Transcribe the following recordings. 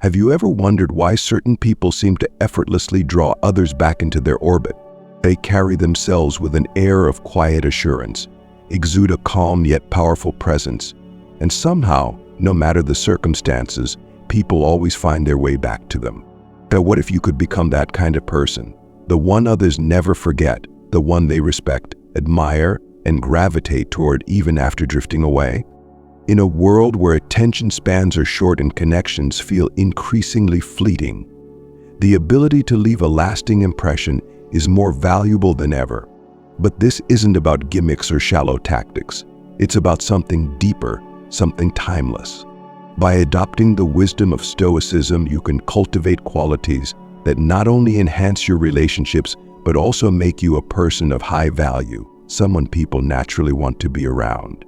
Have you ever wondered why certain people seem to effortlessly draw others back into their orbit? They carry themselves with an air of quiet assurance, exude a calm yet powerful presence, and somehow, no matter the circumstances, people always find their way back to them. But what if you could become that kind of person? The one others never forget, the one they respect, admire, and gravitate toward even after drifting away? In a world where attention spans are short and connections feel increasingly fleeting, the ability to leave a lasting impression is more valuable than ever. But this isn't about gimmicks or shallow tactics. It's about something deeper, something timeless. By adopting the wisdom of Stoicism, you can cultivate qualities that not only enhance your relationships, but also make you a person of high value, someone people naturally want to be around.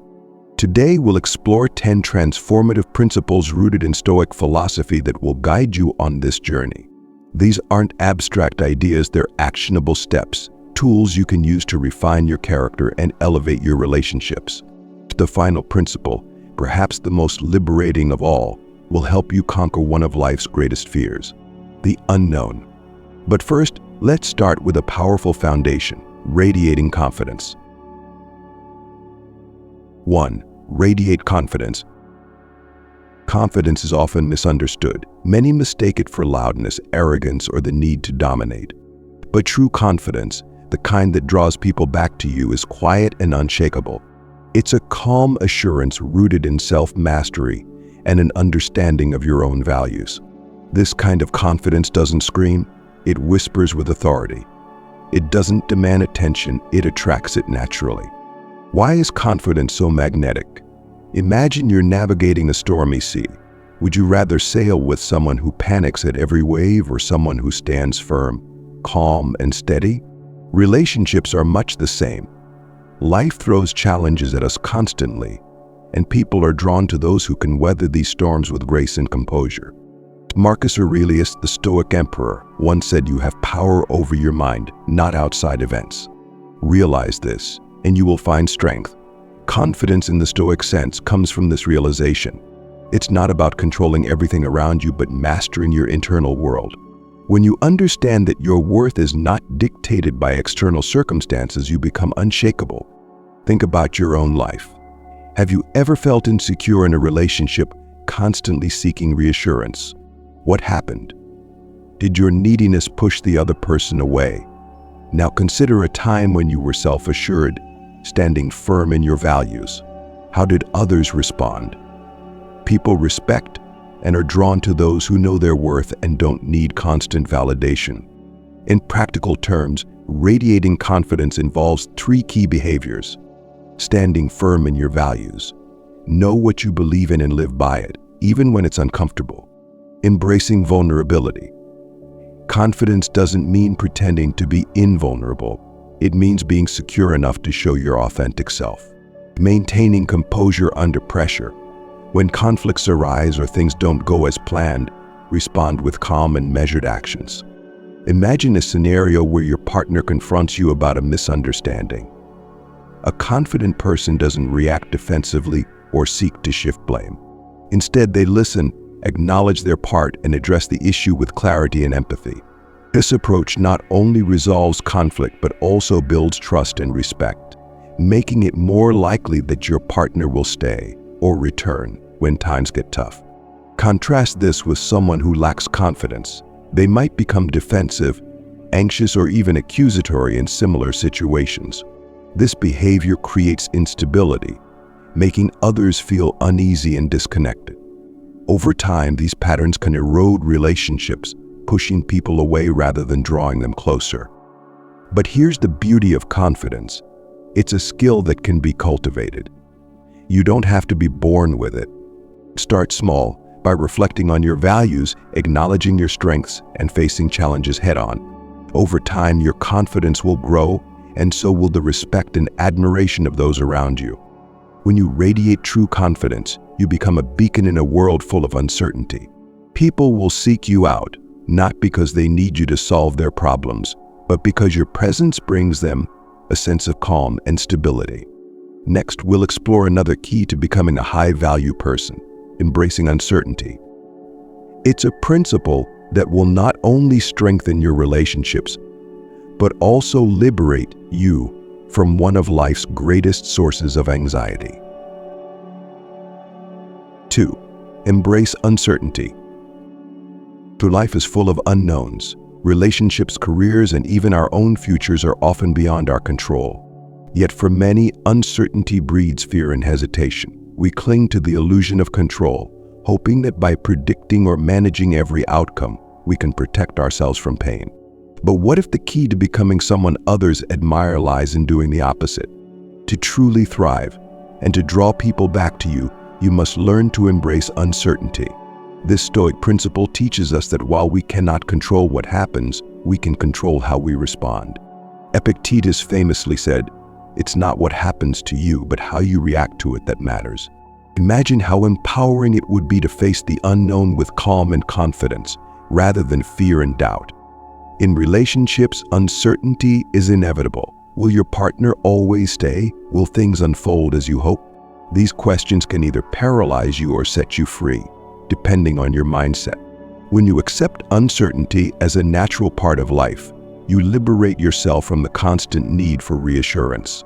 Today, we'll explore 10 transformative principles rooted in Stoic philosophy that will guide you on this journey. These aren't abstract ideas, they're actionable steps, tools you can use to refine your character and elevate your relationships. The final principle, perhaps the most liberating of all, will help you conquer one of life's greatest fears, the unknown. But first, let's start with a powerful foundation, radiating confidence. 1. Radiate confidence. Confidence is often misunderstood. Many mistake it for loudness, arrogance, or the need to dominate. But true confidence, the kind that draws people back to you, is quiet and unshakable. It's a calm assurance rooted in self-mastery and an understanding of your own values. This kind of confidence doesn't scream, it whispers with authority. It doesn't demand attention, it attracts it naturally. Why is confidence so magnetic? Imagine you're navigating a stormy sea. Would you rather sail with someone who panics at every wave or someone who stands firm, calm, and steady? Relationships are much the same. Life throws challenges at us constantly, and people are drawn to those who can weather these storms with grace and composure. Marcus Aurelius, the Stoic emperor, once said, "You have power over your mind, not outside events." Realize this, and you will find strength. Confidence in the Stoic sense comes from this realization. It's not about controlling everything around you, but mastering your internal world. When you understand that your worth is not dictated by external circumstances, you become unshakable. Think about your own life. Have you ever felt insecure in a relationship, constantly seeking reassurance? What happened? Did your neediness push the other person away? Now consider a time when you were self-assured, standing firm in your values. How did others respond? People respect and are drawn to those who know their worth and don't need constant validation. In practical terms, radiating confidence involves 3 key behaviors. Standing firm in your values. Know what you believe in and live by it, even when it's uncomfortable. Embracing vulnerability. Confidence doesn't mean pretending to be invulnerable. It means being secure enough to show your authentic self. Maintaining composure under pressure. When conflicts arise or things don't go as planned, respond with calm and measured actions. Imagine a scenario where your partner confronts you about a misunderstanding. A confident person doesn't react defensively or seek to shift blame. Instead, they listen, acknowledge their part, and address the issue with clarity and empathy. This approach not only resolves conflict but also builds trust and respect, making it more likely that your partner will stay or return when times get tough. Contrast this with someone who lacks confidence. They might become defensive, anxious, or even accusatory in similar situations. This behavior creates instability, making others feel uneasy and disconnected. Over time, these patterns can erode relationships, pushing people away rather than drawing them closer. But here's the beauty of confidence. It's a skill that can be cultivated. You don't have to be born with it. Start small by reflecting on your values, acknowledging your strengths, and facing challenges head-on. Over time, your confidence will grow, and so will the respect and admiration of those around you. When you radiate true confidence, you become a beacon in a world full of uncertainty. People will seek you out, not because they need you to solve their problems, but because your presence brings them a sense of calm and stability. Next, we'll explore another key to becoming a high-value person, embracing uncertainty. It's a principle that will not only strengthen your relationships, but also liberate you from one of life's greatest sources of anxiety. 2. Embrace uncertainty. Life is full of unknowns. Relationships, careers, and even our own futures are often beyond our control. Yet for many, uncertainty breeds fear and hesitation. We cling to the illusion of control, hoping that by predicting or managing every outcome, we can protect ourselves from pain. But what if the key to becoming someone others admire lies in doing the opposite? To truly thrive and to draw people back to you, you must learn to embrace uncertainty. This Stoic principle teaches us that while we cannot control what happens, we can control how we respond. Epictetus famously said, "It's not what happens to you, but how you react to it that matters." Imagine how empowering it would be to face the unknown with calm and confidence, rather than fear and doubt. In relationships, uncertainty is inevitable. Will your partner always stay? Will things unfold as you hope? These questions can either paralyze you or set you free, depending on your mindset. When you accept uncertainty as a natural part of life, you liberate yourself from the constant need for reassurance.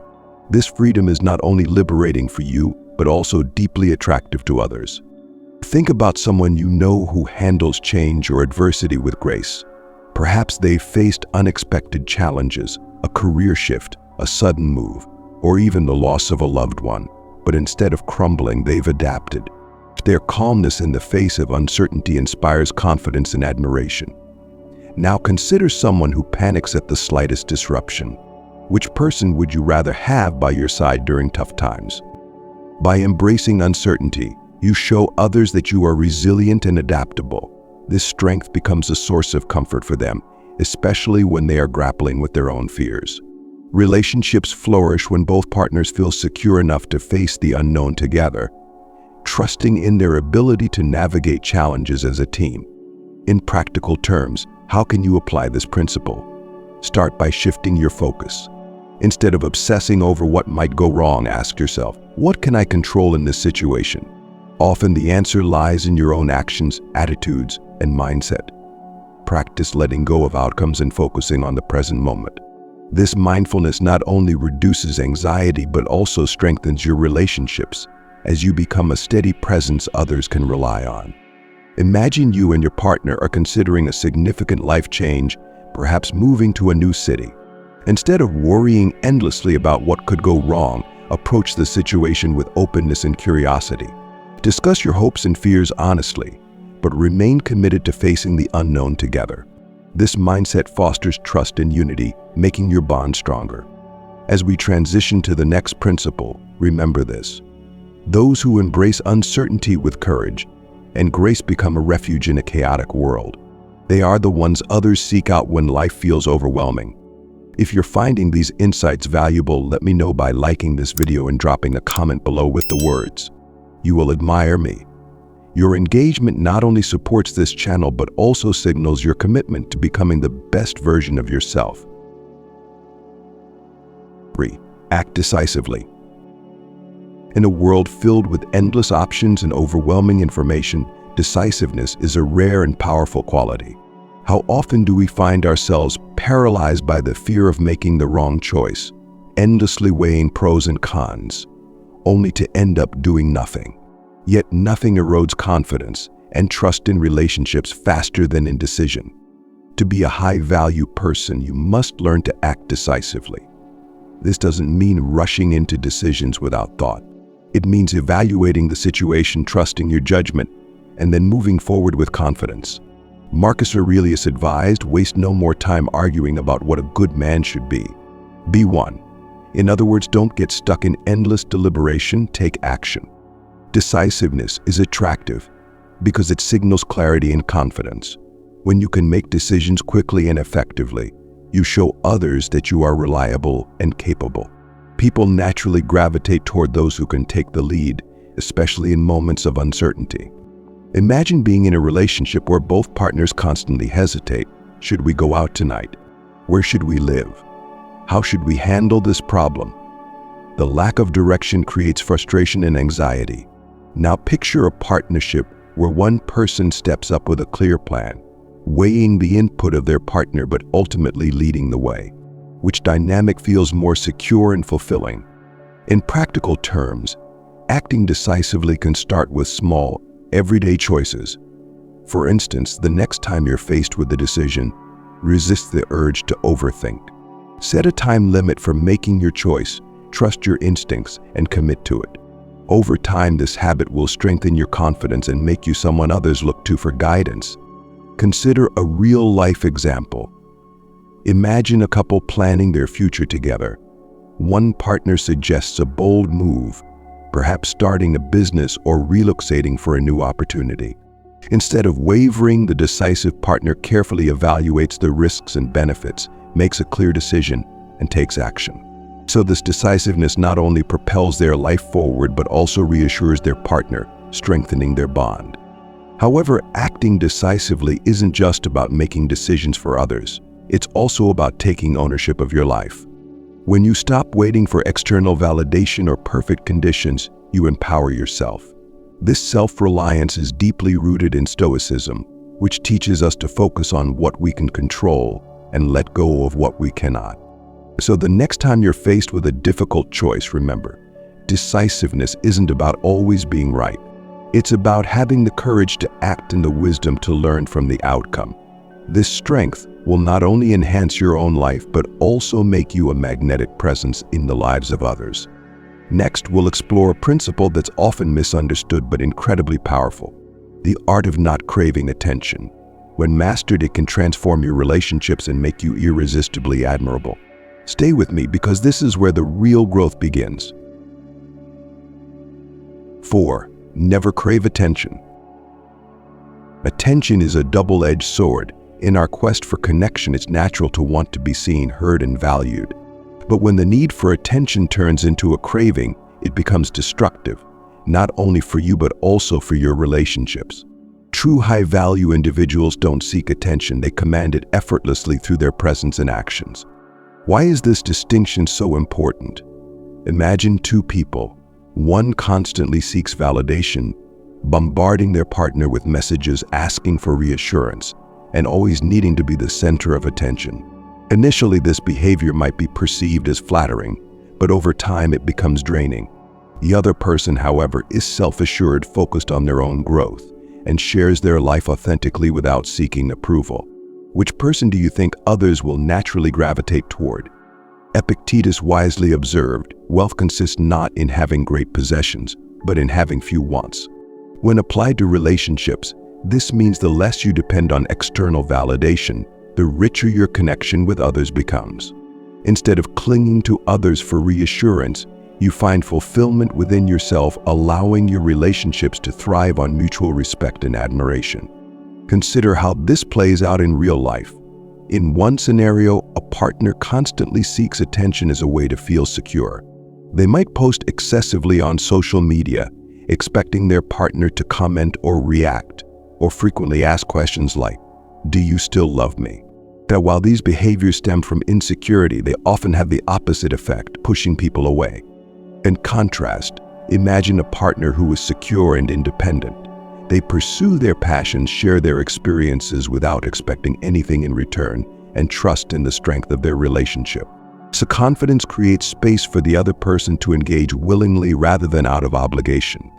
This freedom is not only liberating for you, but also deeply attractive to others. Think about someone you know who handles change or adversity with grace. Perhaps they've faced unexpected challenges, a career shift, a sudden move, or even the loss of a loved one. But instead of crumbling, they've adapted. Their calmness in the face of uncertainty inspires confidence and admiration. Now consider someone who panics at the slightest disruption. Which person would you rather have by your side during tough times? By embracing uncertainty, you show others that you are resilient and adaptable. This strength becomes a source of comfort for them, especially when they are grappling with their own fears. Relationships flourish when both partners feel secure enough to face the unknown together, trusting in their ability to navigate challenges as a team. In practical terms, how can you apply this principle? Start by shifting your focus. Instead of obsessing over what might go wrong, ask yourself, what can I control in this situation? Often the answer lies in your own actions, attitudes, and mindset. Practice letting go of outcomes and focusing on the present moment. This mindfulness not only reduces anxiety but also strengthens your relationships, as you become a steady presence others can rely on. Imagine you and your partner are considering a significant life change, perhaps moving to a new city. Instead of worrying endlessly about what could go wrong, approach the situation with openness and curiosity. Discuss your hopes and fears honestly, but remain committed to facing the unknown together. This mindset fosters trust and unity, making your bond stronger. As we transition to the next principle, remember this. Those who embrace uncertainty with courage and grace become a refuge in a chaotic world. They are the ones others seek out when life feels overwhelming. If you're finding these insights valuable, let me know by liking this video and dropping a comment below with the words, "You will admire me." Your engagement not only supports this channel, but also signals your commitment to becoming the best version of yourself. 3. Act decisively. In a world filled with endless options and overwhelming information, decisiveness is a rare and powerful quality. How often do we find ourselves paralyzed by the fear of making the wrong choice, endlessly weighing pros and cons, only to end up doing nothing? Yet nothing erodes confidence and trust in relationships faster than indecision. To be a high-value person, you must learn to act decisively. This doesn't mean rushing into decisions without thought. It means evaluating the situation, trusting your judgment, and then moving forward with confidence. Marcus Aurelius advised, waste no more time arguing about what a good man should be. Be one. In other words, don't get stuck in endless deliberation, take action. Decisiveness is attractive because it signals clarity and confidence. When you can make decisions quickly and effectively, you show others that you are reliable and capable. People naturally gravitate toward those who can take the lead, especially in moments of uncertainty. Imagine being in a relationship where both partners constantly hesitate. Should we go out tonight? Where should we live? How should we handle this problem? The lack of direction creates frustration and anxiety. Now picture a partnership where one person steps up with a clear plan, weighing the input of their partner but ultimately leading the way. Which dynamic feels more secure and fulfilling? In practical terms, acting decisively can start with small, everyday choices. For instance, the next time you're faced with a decision, resist the urge to overthink. Set a time limit for making your choice, trust your instincts, and commit to it. Over time, this habit will strengthen your confidence and make you someone others look to for guidance. Consider a real-life example. Imagine a couple planning their future together. One partner suggests a bold move, perhaps starting a business or relocating for a new opportunity. Instead of wavering, the decisive partner carefully evaluates the risks and benefits, makes a clear decision, and takes action. So this decisiveness not only propels their life forward, but also reassures their partner, strengthening their bond. However, acting decisively isn't just about making decisions for others. It's also about taking ownership of your life. When you stop waiting for external validation or perfect conditions, you empower yourself. This self-reliance is deeply rooted in Stoicism, which teaches us to focus on what we can control and let go of what we cannot. So the next time you're faced with a difficult choice, remember, decisiveness isn't about always being right. It's about having the courage to act and the wisdom to learn from the outcome. This strength will not only enhance your own life, but also make you a magnetic presence in the lives of others. Next, we'll explore a principle that's often misunderstood but incredibly powerful: the art of not craving attention. When mastered, it can transform your relationships and make you irresistibly admirable. Stay with me, because this is where the real growth begins. 4. Never crave attention. Attention is a double-edged sword. In our quest for connection, it's natural to want to be seen, heard, and valued. But when the need for attention turns into a craving, it becomes destructive, not only for you but also for your relationships. True high-value individuals don't seek attention, they command it effortlessly through their presence and actions. Why is this distinction so important? Imagine two people. One constantly seeks validation, bombarding their partner with messages asking for reassurance, and always needing to be the center of attention. Initially, this behavior might be perceived as flattering, but over time it becomes draining. The other person, however, is self-assured, focused on their own growth, and shares their life authentically without seeking approval. Which person do you think others will naturally gravitate toward? Epictetus wisely observed, wealth consists not in having great possessions, but in having few wants. When applied to relationships, this means the less you depend on external validation, the richer your connection with others becomes. Instead of clinging to others for reassurance, you find fulfillment within yourself, allowing your relationships to thrive on mutual respect and admiration. Consider how this plays out in real life. In one scenario, a partner constantly seeks attention as a way to feel secure. They might post excessively on social media, expecting their partner to comment or react, or frequently ask questions like, "Do you still love me?" Now, while these behaviors stem from insecurity, they often have the opposite effect, pushing people away. In contrast, imagine a partner who is secure and independent. They pursue their passions, share their experiences without expecting anything in return, and trust in the strength of their relationship. So confidence creates space for the other person to engage willingly rather than out of obligation.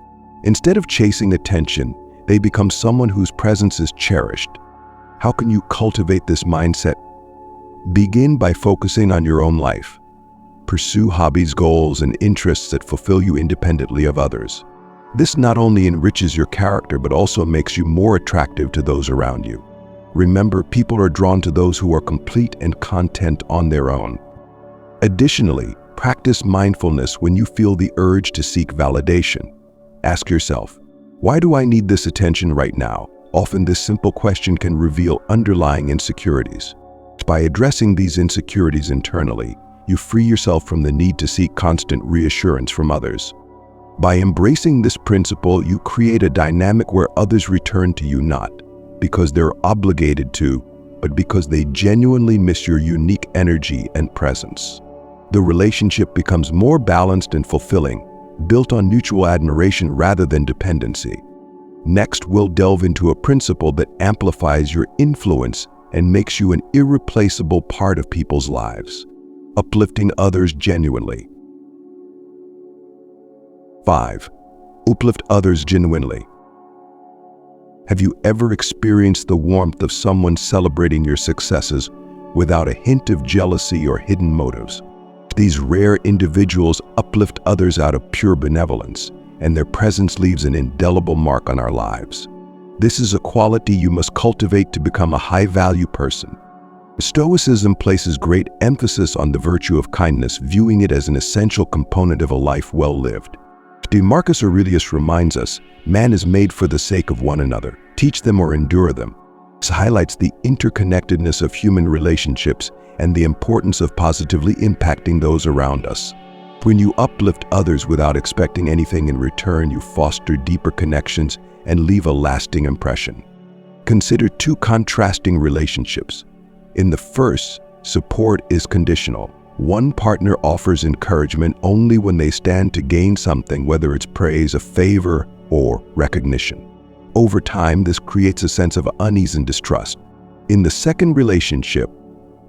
Instead of chasing attention, they become someone whose presence is cherished. How can you cultivate this mindset? Begin by focusing on your own life. Pursue hobbies, goals, and interests that fulfill you independently of others. This not only enriches your character, but also makes you more attractive to those around you. Remember, people are drawn to those who are complete and content on their own. Additionally, practice mindfulness when you feel the urge to seek validation. Ask yourself, why do I need this attention right now? Often this simple question can reveal underlying insecurities. By addressing these insecurities internally, you free yourself from the need to seek constant reassurance from others. By embracing this principle, you create a dynamic where others return to you not because they're obligated to, but because they genuinely miss your unique energy and presence. The relationship becomes more balanced and fulfilling, built on mutual admiration rather than dependency. Next, we'll delve into a principle that amplifies your influence and makes you an irreplaceable part of people's lives: uplifting others genuinely. 5. Uplift others genuinely. Have you ever experienced the warmth of someone celebrating your successes without a hint of jealousy or hidden motives? These rare individuals uplift others out of pure benevolence, and their presence leaves an indelible mark on our lives. This is a quality you must cultivate to become a high-value person. Stoicism places great emphasis on the virtue of kindness, viewing it as an essential component of a life well lived. Marcus Aurelius reminds us, man is made for the sake of one another. Teach them or endure them. This highlights the interconnectedness of human relationships and the importance of positively impacting those around us. When you uplift others without expecting anything in return, you foster deeper connections and leave a lasting impression. Consider two contrasting relationships. In the first, support is conditional. One partner offers encouragement only when they stand to gain something, whether it's praise, a favor, or recognition. Over time, this creates a sense of unease and distrust. In the second relationship,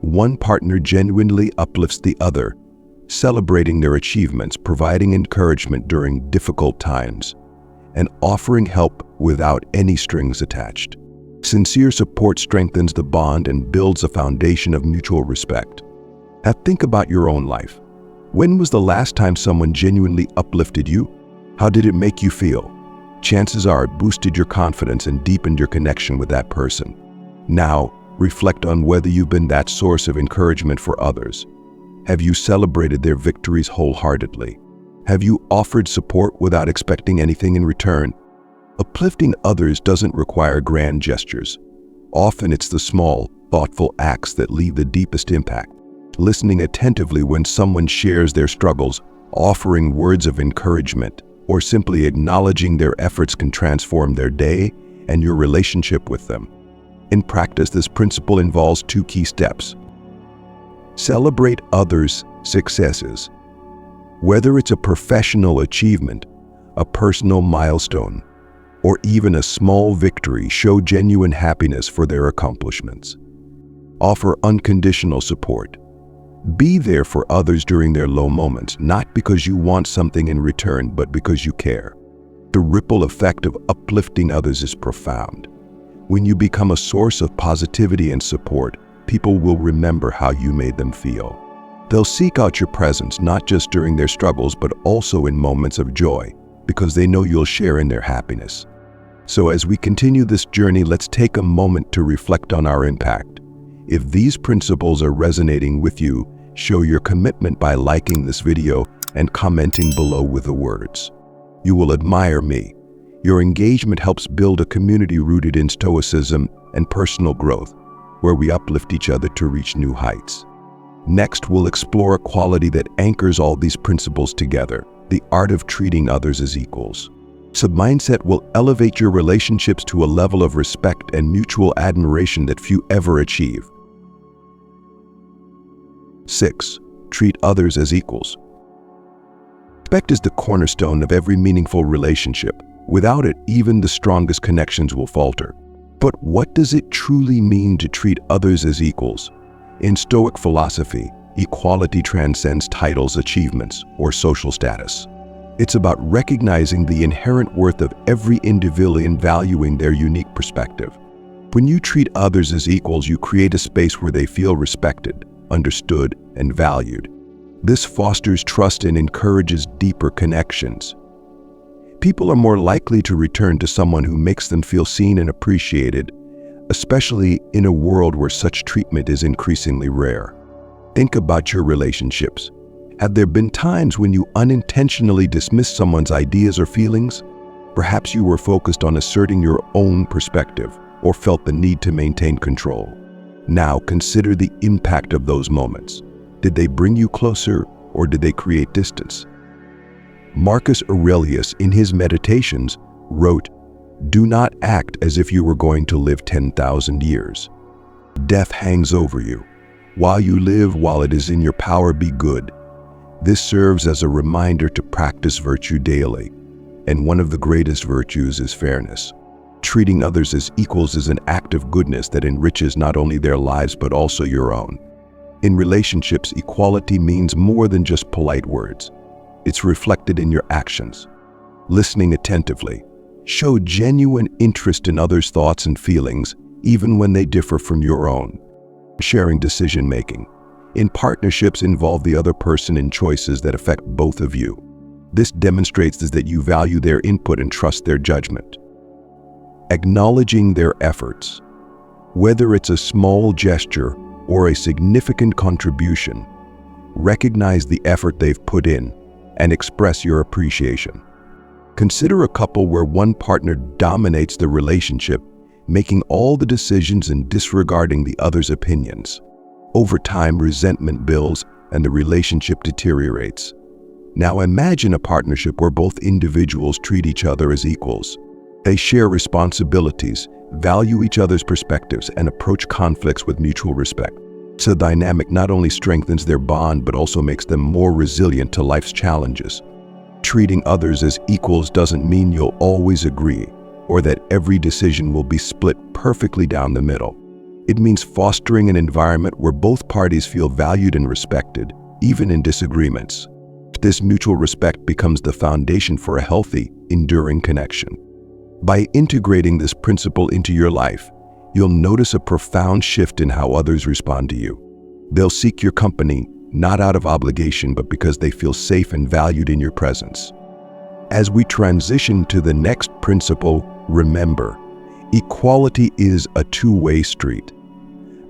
one partner genuinely uplifts the other, celebrating their achievements, providing encouragement during difficult times, and offering help without any strings attached. Sincere support strengthens the bond and builds a foundation of mutual respect. Now think about your own life. When was the last time someone genuinely uplifted you? How did it make you feel? Chances are it boosted your confidence and deepened your connection with that person. Now, reflect on whether you've been that source of encouragement for others. Have you celebrated their victories wholeheartedly? Have you offered support without expecting anything in return? Uplifting others doesn't require grand gestures. Often it's the small, thoughtful acts that leave the deepest impact. Listening attentively when someone shares their struggles, offering words of encouragement, or simply acknowledging their efforts can transform their day and your relationship with them. In practice, this principle involves two key steps. Celebrate others' successes. Whether it's a professional achievement, a personal milestone, or even a small victory, show genuine happiness for their accomplishments. Offer unconditional support. Be there for others during their low moments, not because you want something in return, but because you care. The ripple effect of uplifting others is profound. When you become a source of positivity and support, people will remember how you made them feel. They'll seek out your presence not just during their struggles, but also in moments of joy, because they know you'll share in their happiness. So as we continue this journey, let's take a moment to reflect on our impact. If these principles are resonating with you, show your commitment by liking this video and commenting below with the words, "You will admire me." Your engagement helps build a community rooted in Stoicism and personal growth, where we uplift each other to reach new heights. Next, we'll explore a quality that anchors all these principles together: the art of treating others as equals. This mindset will elevate your relationships to a level of respect and mutual admiration that few ever achieve. 6. Treat others as equals. Respect is the cornerstone of every meaningful relationship. Without it, even the strongest connections will falter. But what does it truly mean to treat others as equals? In Stoic philosophy, equality transcends titles, achievements, or social status. It's about recognizing the inherent worth of every individual and valuing their unique perspective. When you treat others as equals, you create a space where they feel respected, understood, and valued. This fosters trust and encourages deeper connections. People are more likely to return to someone who makes them feel seen and appreciated, especially in a world where such treatment is increasingly rare. Think about your relationships. Have there been times when you unintentionally dismissed someone's ideas or feelings? Perhaps you were focused on asserting your own perspective or felt the need to maintain control. Now consider the impact of those moments. Did they bring you closer or did they create distance? Marcus Aurelius, in his Meditations, wrote, "Do not act as if you were going to live 10,000 years. Death hangs over you. While you live, while it is in your power, be good." This serves as a reminder to practice virtue daily, and one of the greatest virtues is fairness. Treating others as equals is an act of goodness that enriches not only their lives but also your own. In relationships, equality means more than just polite words. It's reflected in your actions. Listening attentively. Show genuine interest in others' thoughts and feelings, even when they differ from your own. Sharing decision-making. In partnerships, involve the other person in choices that affect both of you. This demonstrates that you value their input and trust their judgment. Acknowledging their efforts. Whether it's a small gesture or a significant contribution, recognize the effort they've put in and express your appreciation. Consider a couple where one partner dominates the relationship, making all the decisions and disregarding the other's opinions. Over time, resentment builds and the relationship deteriorates. Now imagine a partnership where both individuals treat each other as equals. They share responsibilities, value each other's perspectives, and approach conflicts with mutual respect. So the dynamic not only strengthens their bond but also makes them more resilient to life's challenges. Treating others as equals doesn't mean you'll always agree or that every decision will be split perfectly down the middle. It means fostering an environment where both parties feel valued and respected, even in disagreements. This mutual respect becomes the foundation for a healthy, enduring connection. By integrating this principle into your life, you'll notice a profound shift in how others respond to you. They'll seek your company, not out of obligation, but because they feel safe and valued in your presence. As we transition to the next principle, remember, equality is a two-way street.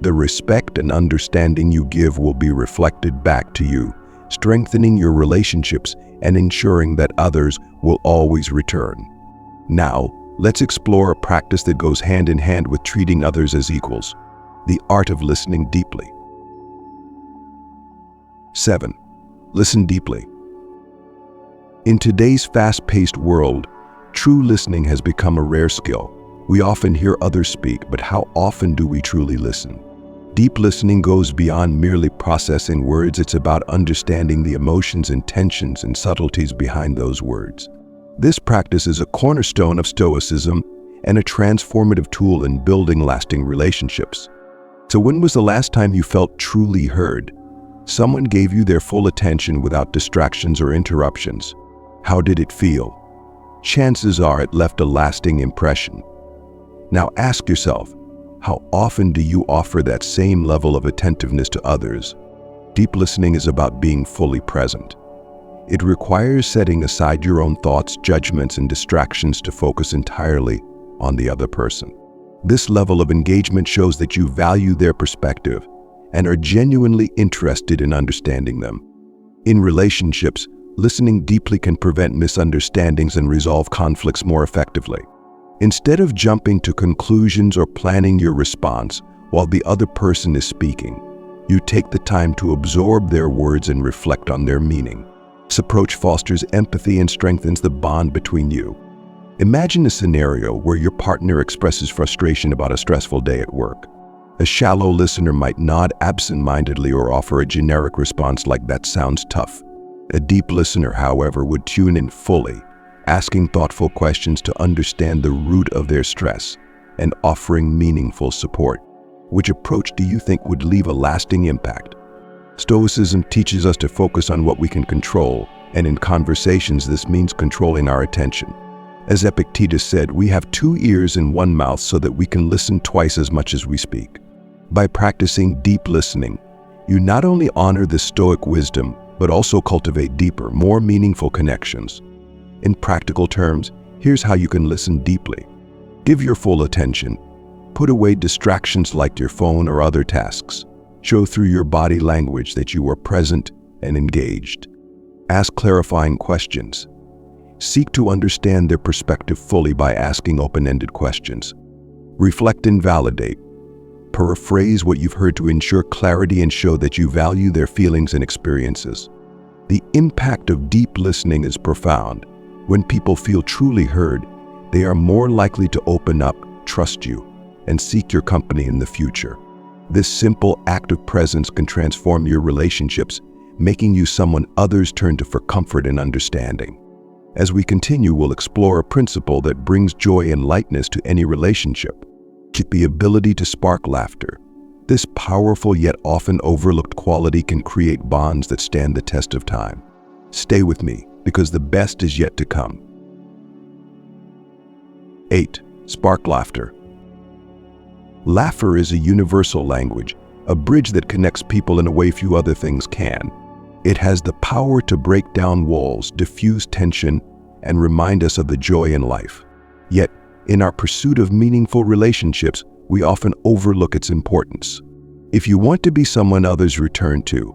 The respect and understanding you give will be reflected back to you, strengthening your relationships and ensuring that others will always return. Now, let's explore a practice that goes hand in hand with treating others as equals: the art of listening deeply. 7. Listen deeply. In today's fast-paced world, true listening has become a rare skill. We often hear others speak, but how often do we truly listen? Deep listening goes beyond merely processing words. It's about understanding the emotions, intentions, and subtleties behind those words. This practice is a cornerstone of Stoicism and a transformative tool in building lasting relationships. So when was the last time you felt truly heard? Someone gave you their full attention without distractions or interruptions. How did it feel? Chances are it left a lasting impression. Now ask yourself, how often do you offer that same level of attentiveness to others? Deep listening is about being fully present. It requires setting aside your own thoughts, judgments, and distractions to focus entirely on the other person. This level of engagement shows that you value their perspective and are genuinely interested in understanding them. In relationships, listening deeply can prevent misunderstandings and resolve conflicts more effectively. Instead of jumping to conclusions or planning your response while the other person is speaking, you take the time to absorb their words and reflect on their meaning. This approach fosters empathy and strengthens the bond between you. Imagine a scenario where your partner expresses frustration about a stressful day at work. A shallow listener might nod absent-mindedly or offer a generic response like, "That sounds tough." A deep listener, however, would tune in fully, asking thoughtful questions to understand the root of their stress and offering meaningful support. Which approach do you think would leave a lasting impact? Stoicism teaches us to focus on what we can control, and in conversations this means controlling our attention. As Epictetus said, we have 2 ears and 1 mouth so that we can listen twice as much as we speak. By practicing deep listening, you not only honor the Stoic wisdom, but also cultivate deeper, more meaningful connections. In practical terms, here's how you can listen deeply. Give your full attention. Put away distractions like your phone or other tasks. Show through your body language that you are present and engaged. Ask clarifying questions. Seek to understand their perspective fully by asking open-ended questions. Reflect and validate. Paraphrase what you've heard to ensure clarity and show that you value their feelings and experiences. The impact of deep listening is profound. When people feel truly heard, they are more likely to open up, trust you, and seek your company in the future. This simple act of presence can transform your relationships, making you someone others turn to for comfort and understanding. As we continue, we'll explore a principle that brings joy and lightness to any relationship: the ability to spark laughter. This powerful yet often overlooked quality can create bonds that stand the test of time. Stay with me, because the best is yet to come. 8. Spark laughter. Laughter is a universal language, a bridge that connects people in a way few other things can. It has the power to break down walls, diffuse tension, and remind us of the joy in life. Yet, in our pursuit of meaningful relationships, we often overlook its importance. If you want to be someone others return to,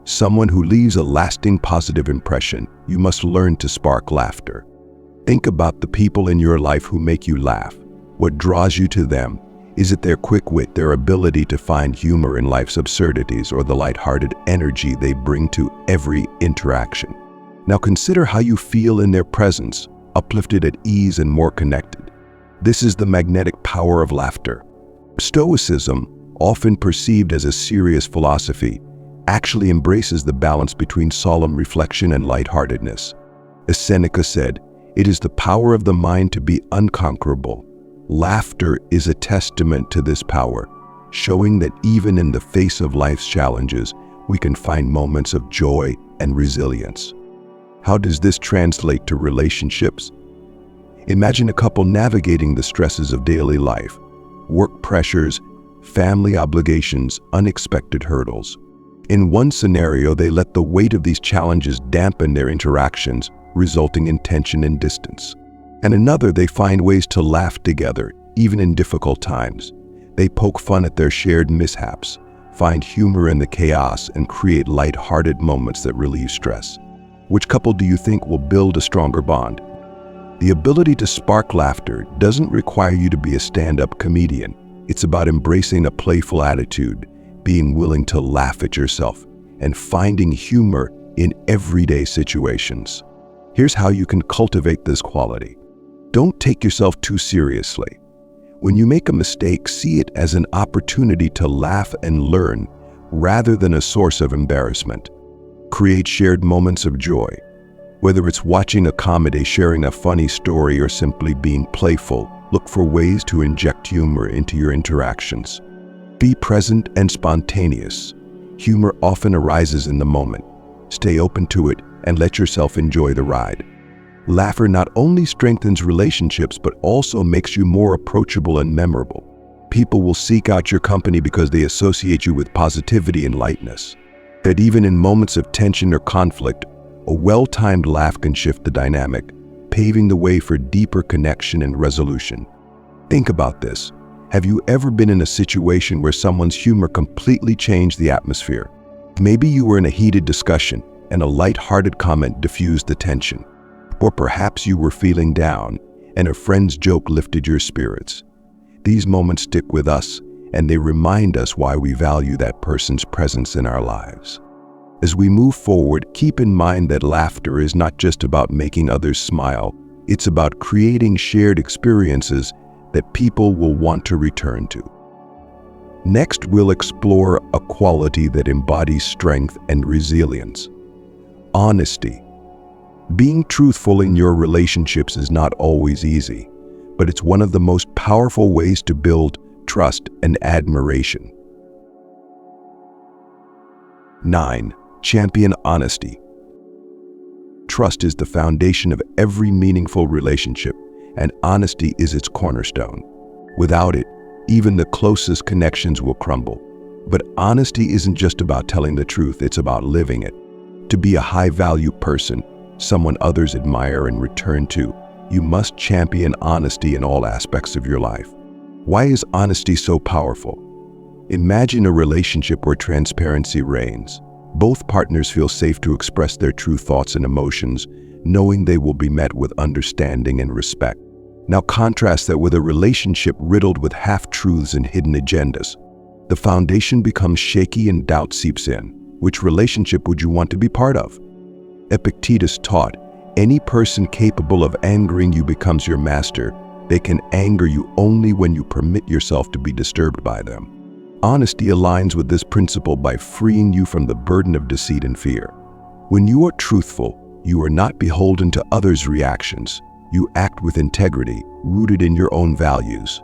someone who leaves a lasting positive impression, you must learn to spark laughter. Think about the people in your life who make you laugh. What draws you to them? Is it their quick wit, their ability to find humor in life's absurdities, or the lighthearted energy they bring to every interaction? Now consider how you feel in their presence, uplifted, at ease, and more connected. This is the magnetic power of laughter. Stoicism, often perceived as a serious philosophy, actually embraces the balance between solemn reflection and lightheartedness. As Seneca said, "It is the power of the mind to be unconquerable." Laughter is a testament to this power, showing that even in the face of life's challenges, we can find moments of joy and resilience. How does this translate to relationships? Imagine a couple navigating the stresses of daily life: work pressures, family obligations, unexpected hurdles. In one scenario, they let the weight of these challenges dampen their interactions, resulting in tension and distance. In another, they find ways to laugh together, even in difficult times. They poke fun at their shared mishaps, find humor in the chaos, and create light-hearted moments that relieve stress. Which couple do you think will build a stronger bond? The ability to spark laughter doesn't require you to be a stand-up comedian. It's about embracing a playful attitude, being willing to laugh at yourself, and finding humor in everyday situations. Here's how you can cultivate this quality. Don't take yourself too seriously. When you make a mistake, see it as an opportunity to laugh and learn, rather than a source of embarrassment. Create shared moments of joy. Whether it's watching a comedy, sharing a funny story, or simply being playful, look for ways to inject humor into your interactions. Be present and spontaneous. Humor often arises in the moment. Stay open to it and let yourself enjoy the ride. Laughter not only strengthens relationships, but also makes you more approachable and memorable. People will seek out your company because they associate you with positivity and lightness. That even in moments of tension or conflict, a well-timed laugh can shift the dynamic, paving the way for deeper connection and resolution. Think about this. Have you ever been in a situation where someone's humor completely changed the atmosphere? Maybe you were in a heated discussion and a light-hearted comment diffused the tension. Or perhaps you were feeling down and a friend's joke lifted your spirits. These moments stick with us, and they remind us why we value that person's presence in our lives. As we move forward, keep in mind that laughter is not just about making others smile. It's about creating shared experiences that people will want to return to. Next, we'll explore a quality that embodies strength and resilience: honesty. Being truthful in your relationships is not always easy, but it's one of the most powerful ways to build trust and admiration. 9. Champion honesty. Trust is the foundation of every meaningful relationship, and honesty is its cornerstone. Without it, even the closest connections will crumble. But honesty isn't just about telling the truth, it's about living it. To be a high-value person, someone others admire and return to, you must champion honesty in all aspects of your life. Why is honesty so powerful? Imagine a relationship where transparency reigns. Both partners feel safe to express their true thoughts and emotions, knowing they will be met with understanding and respect. Now contrast that with a relationship riddled with half-truths and hidden agendas. The foundation becomes shaky and doubt seeps in. Which relationship would you want to be part of? Epictetus taught, any person capable of angering you becomes your master. They can anger you only when you permit yourself to be disturbed by them. Honesty aligns with this principle by freeing you from the burden of deceit and fear. When you are truthful, You are not beholden to others' reactions. You act with integrity, rooted in your own values.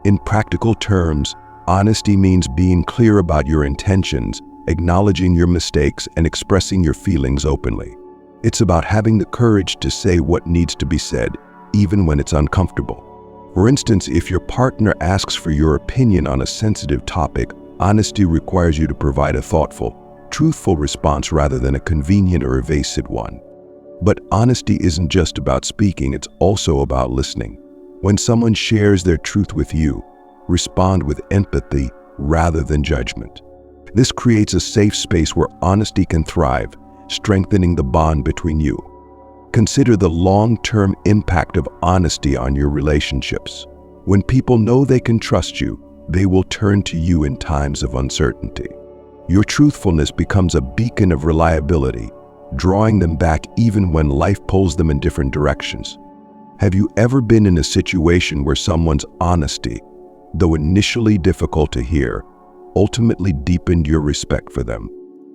In practical terms, honesty means being clear about your intentions, acknowledging your mistakes, and expressing your feelings openly. It's about having the courage to say what needs to be said, even when it's uncomfortable. For instance, if your partner asks for your opinion on a sensitive topic, honesty requires you to provide a thoughtful, truthful response rather than a convenient or evasive one. But honesty isn't just about speaking, it's also about listening. When someone shares their truth with you, respond with empathy rather than judgment. This creates a safe space where honesty can thrive, strengthening the bond between you. Consider the long-term impact of honesty on your relationships. When people know they can trust you, they will turn to you in times of uncertainty. Your truthfulness becomes a beacon of reliability, drawing them back even when life pulls them in different directions. Have you ever been in a situation where someone's honesty, though initially difficult to hear, ultimately deepened your respect for them?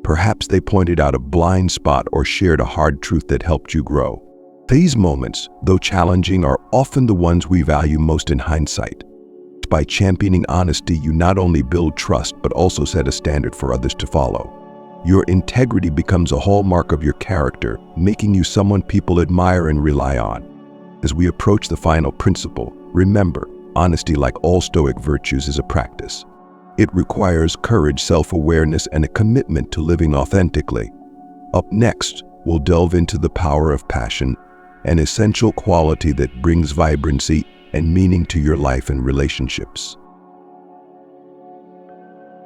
Perhaps they pointed out a blind spot or shared a hard truth that helped you grow. These moments, though challenging, are often the ones we value most in hindsight. By championing honesty, you not only build trust, but also set a standard for others to follow. Your integrity becomes a hallmark of your character, making you someone people admire and rely on. As we approach the final principle, remember, honesty, like all Stoic virtues, is a practice. It requires courage, self-awareness, and a commitment to living authentically. Up next, we'll delve into the power of passion, an essential quality that brings vibrancy and meaning to your life and relationships.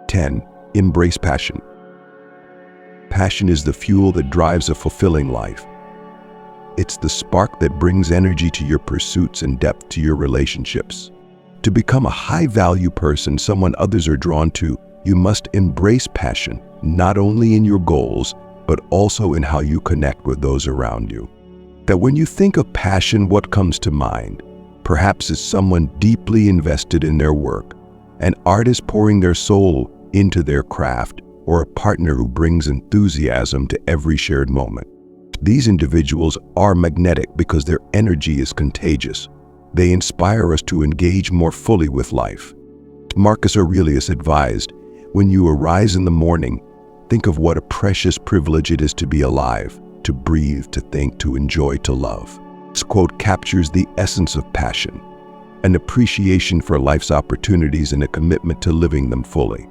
10. Embrace passion. Passion is the fuel that drives a fulfilling life. It's the spark that brings energy to your pursuits and depth to your relationships. To become a high-value person, someone others are drawn to, you must embrace passion, not only in your goals, but also in how you connect with those around you. That when you think of passion, what comes to mind? Perhaps it's someone deeply invested in their work, an artist pouring their soul into their craft, or a partner who brings enthusiasm to every shared moment. These individuals are magnetic because their energy is contagious. They inspire us to engage more fully with life. Marcus Aurelius advised, when you arise in the morning, think of what a precious privilege it is to be alive, to breathe, to think, to enjoy, to love. This quote captures the essence of passion, an appreciation for life's opportunities and a commitment to living them fully.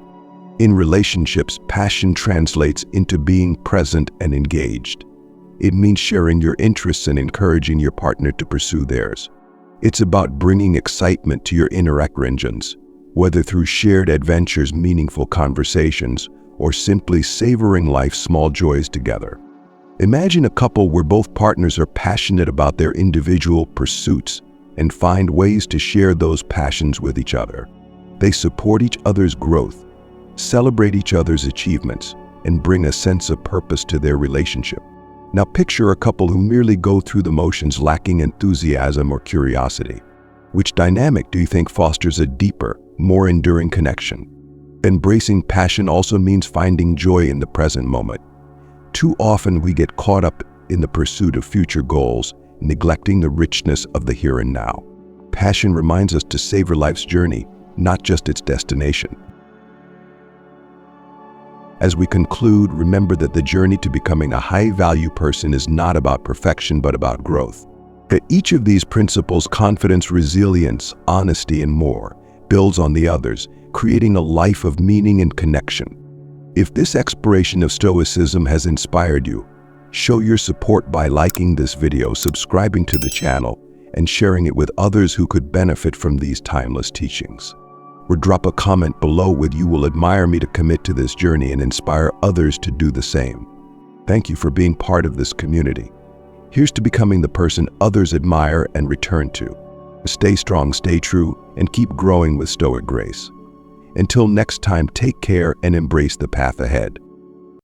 In relationships, passion translates into being present and engaged. It means sharing your interests and encouraging your partner to pursue theirs. It's about bringing excitement to your interact engines, whether through shared adventures, meaningful conversations, or simply savoring life's small joys together. Imagine a couple where both partners are passionate about their individual pursuits and find ways to share those passions with each other. They support each other's growth, celebrate each other's achievements, and bring a sense of purpose to their relationship. Now picture a couple who merely go through the motions, lacking enthusiasm or curiosity. Which dynamic do you think fosters a deeper, more enduring connection? Embracing passion also means finding joy in the present moment. Too often we get caught up in the pursuit of future goals, neglecting the richness of the here and now. Passion reminds us to savor life's journey, not just its destination. As we conclude, remember that the journey to becoming a high-value person is not about perfection, but about growth. That each of these principles, confidence, resilience, honesty, and more, builds on the others, creating a life of meaning and connection. If this exploration of Stoicism has inspired you, show your support by liking this video, subscribing to the channel, and sharing it with others who could benefit from these timeless teachings. Or drop a comment below with "You will admire me" to commit to this journey and inspire others to do the same. Thank you for being part of this community. Here's to becoming the person others admire and return to. Stay strong, stay true, and keep growing with Stoic grace. Until next time, take care and embrace the path ahead.